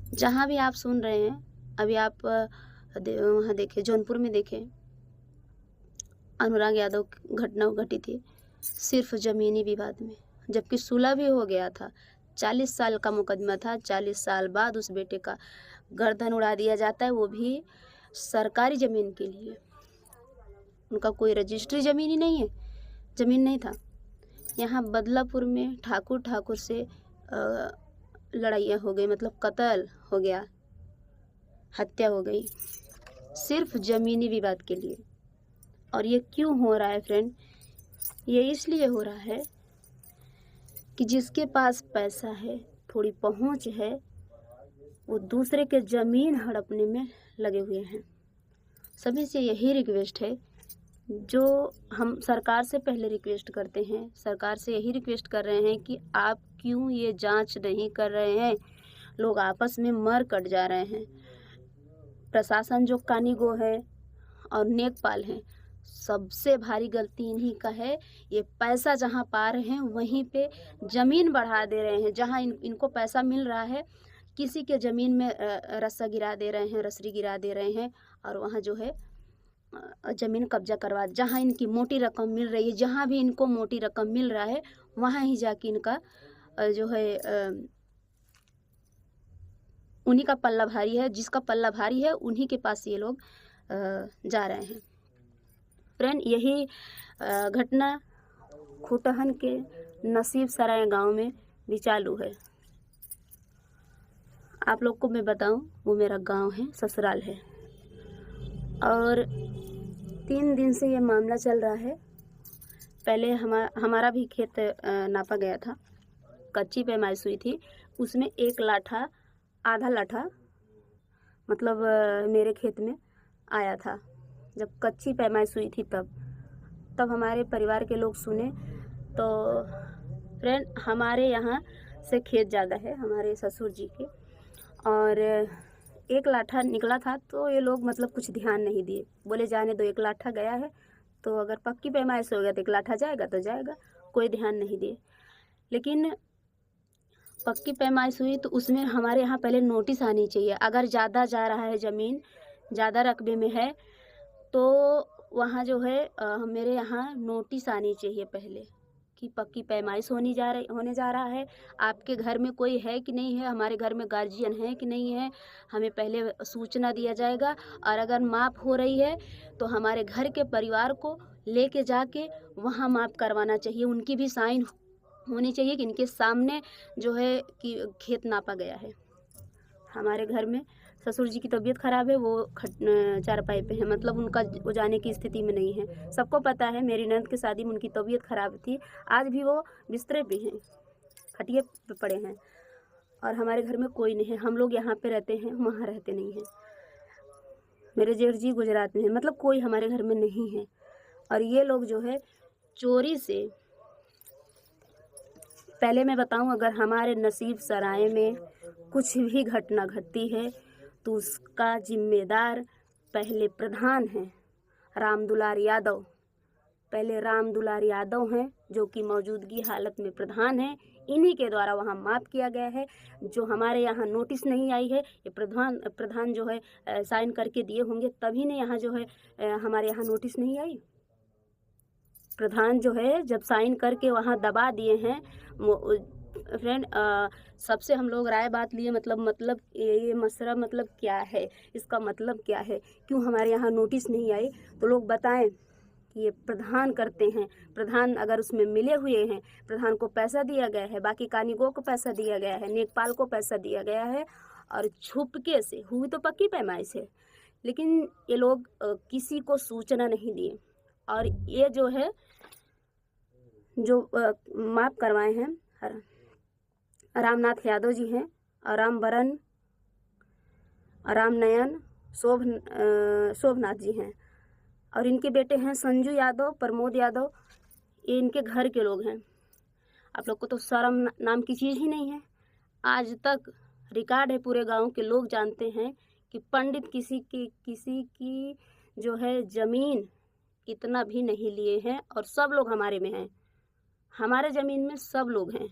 जहाँ भी आप सुन रहे हैं, अभी आप वहाँ देखें, जौनपुर में देखें, अनुराग यादव की घटना घटी थी, सिर्फ़ ज़मीनी विवाद में, जबकि सुलह भी हो गया था। 40 साल का मुकदमा था, 40 साल बाद उस बेटे का गर्दन उड़ा दिया जाता है, वो भी सरकारी ज़मीन के लिए। उनका कोई रजिस्ट्री ज़मीन ही नहीं है, ज़मीन नहीं था। यहाँ बदलापुर में ठाकुर से लड़ाइयाँ हो गई, मतलब कत्ल हो गया, हत्या हो गई, सिर्फ़ ज़मीनी विवाद के लिए। और ये क्यों हो रहा है फ्रेंड? ये इसलिए हो रहा है कि जिसके पास पैसा है, थोड़ी पहुँच है, वो दूसरे के ज़मीन हड़पने में लगे हुए हैं। सभी से यही रिक्वेस्ट है, जो हम सरकार से पहले रिक्वेस्ट करते हैं, सरकार से यही रिक्वेस्ट कर रहे हैं कि आप क्यों ये जांच नहीं कर रहे हैं? लोग आपस में मर कट जा रहे हैं। प्रशासन जो कानीगो है और नेकपाल हैं, सबसे भारी गलती इन्हीं का है। ये पैसा जहाँ पा रहे हैं वहीं पे ज़मीन बढ़ा दे रहे हैं। जहाँ इनको पैसा मिल रहा है, किसी के ज़मीन में रस्सा गिरा दे रहे हैं, रसरी गिरा दे रहे हैं, और वहाँ जो है ज़मीन कब्जा करवा, जहाँ इनकी मोटी रकम मिल रही है, जहाँ भी इनको मोटी रकम मिल रहा है, वहाँ ही जाके इनका जो है उन्हीं का पल्ला भारी है। जिसका पल्ला भारी है उन्हीं के पास ये लोग जा रहे हैं। फ्रेंड, यही घटना खुटहन के नसीब सराय गांव में भी चालू है। आप लोग को मैं बताऊं, वो मेरा गांव है, ससुराल है, और 3 दिन से ये मामला चल रहा है। पहले हमारा भी खेत नापा गया था, कच्ची पैमाइश हुई थी, उसमें 1 लाठा, आधा लाठा मतलब मेरे खेत में आया था। जब कच्ची पैमाइश हुई थी तब हमारे परिवार के लोग सुने। तो फ्रेंड, हमारे यहाँ से खेत ज़्यादा है, हमारे ससुर जी के, और 1 लाठा निकला था, तो ये लोग मतलब कुछ ध्यान नहीं दिए, बोले जाने दो, 1 लाठा गया है, तो अगर पक्की पैमाइश हो गया तो 1 लाठा जाएगा तो जाएगा, कोई ध्यान नहीं दिए। लेकिन पक्की पैमाइश हुई तो उसमें हमारे यहाँ पहले नोटिस आनी चाहिए। अगर ज़्यादा जा रहा है, ज़मीन ज़्यादा रकबे में है, तो वहाँ जो है मेरे यहाँ नोटिस आनी चाहिए पहले कि पक्की पैमाइश होने जा रहा है। आपके घर में कोई है कि नहीं है, हमारे घर में गार्जियन है कि नहीं है, हमें पहले सूचना दिया जाएगा। और अगर माप हो रही है तो हमारे घर के परिवार को लेके जाके वहाँ माप करवाना चाहिए। उनकी भी साइन होनी चाहिए कि इनके सामने जो है कि खेत नापा गया है। हमारे घर में ससुर जी की तबीयत ख़राब है, वो चारपाई पे है, मतलब उनका वो जाने की स्थिति में नहीं है। सबको पता है, मेरी ननद की शादी में उनकी तबीयत ख़राब थी, आज भी वो बिस्तरे पे हैं, खटिए पे पड़े हैं, और हमारे घर में कोई नहीं है। हम लोग यहाँ पे रहते हैं, वहाँ रहते नहीं हैं। मेरे जेठ जी गुजरात में हैं, मतलब कोई हमारे घर में नहीं है। और ये लोग जो है चोरी से, पहले मैं बताऊं, अगर हमारे नसीब सराय में कुछ भी घटना घटती है तो उसका जिम्मेदार पहले प्रधान है, राम दुलार यादव। पहले राम दुलार यादव हैं, जो कि मौजूदगी हालत में प्रधान हैं। इन्हीं के द्वारा वहाँ माप किया गया है। जो हमारे यहाँ नोटिस नहीं आई है, ये प्रधान जो है साइन करके दिए होंगे, तभी ने यहाँ जो है हमारे यहाँ नोटिस नहीं आई। प्रधान जो है जब साइन करके वहाँ दबा दिए हैं, फ्रेंड, सबसे हम लोग राय बात लिए, मतलब ये मसला मतलब क्या है, इसका मतलब क्या है, क्यों हमारे यहाँ नोटिस नहीं आई, तो लोग बताएं कि ये प्रधान करते हैं। प्रधान अगर उसमें मिले हुए हैं, प्रधान को पैसा दिया गया है, बाकी कानीगो को पैसा दिया गया है, नेकपाल को पैसा दिया गया है, और छुपके से हुई तो पक्की पैमाइश है, लेकिन ये लोग किसी को सूचना नहीं दिए। और ये जो है जो माप करवाए हैं, रामनाथ यादव जी हैं, राम बरन, राम नयन, शोभनाथ जी हैं, और इनके बेटे हैं संजू यादव, प्रमोद यादव। ये इनके घर के लोग हैं। आप लोग को तो शर्म नाम की चीज़ ही नहीं है। आज तक रिकॉर्ड है, पूरे गांव के लोग जानते हैं कि पंडित किसी की जो है ज़मीन इतना भी नहीं लिए हैं, और सब लोग हमारे में हैं। हमारे ज़मीन में सब लोग हैं,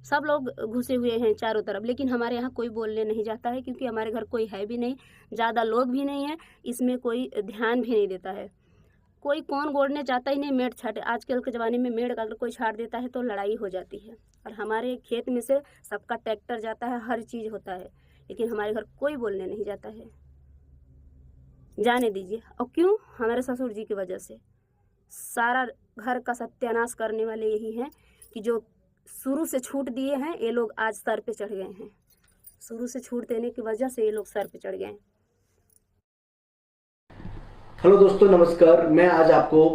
सब लोग घुसे हुए हैं चारों तरफ, लेकिन हमारे यहाँ कोई बोलने नहीं जाता है, क्योंकि हमारे घर कोई है भी नहीं, ज़्यादा लोग भी नहीं है, इसमें कोई ध्यान भी नहीं देता है। कोई कौन गोड़ने जाता ही नहीं। मेड़ छाट आजकल के ज़माने में मेड़ अगर कोई छाट देता है तो लड़ाई हो जाती है। और हमारे खेत में से सबका ट्रैक्टर जाता है, हर चीज़ होता है, लेकिन हमारे घर कोई बोलने नहीं जाता है। जाने दीजिए। और क्यों? हमारे ससुर जी की वजह से सारा घर का सत्यानाश करने वाले यही हैं कि जो शुरू से छूट दिए हैं, ये लोग आज सर पे चढ़ गए हैं। शुरू से छूट देने की वजह से ये लोग सर पे चढ़ गए हैं। हेलो दोस्तों, नमस्कार। मैं आज आपको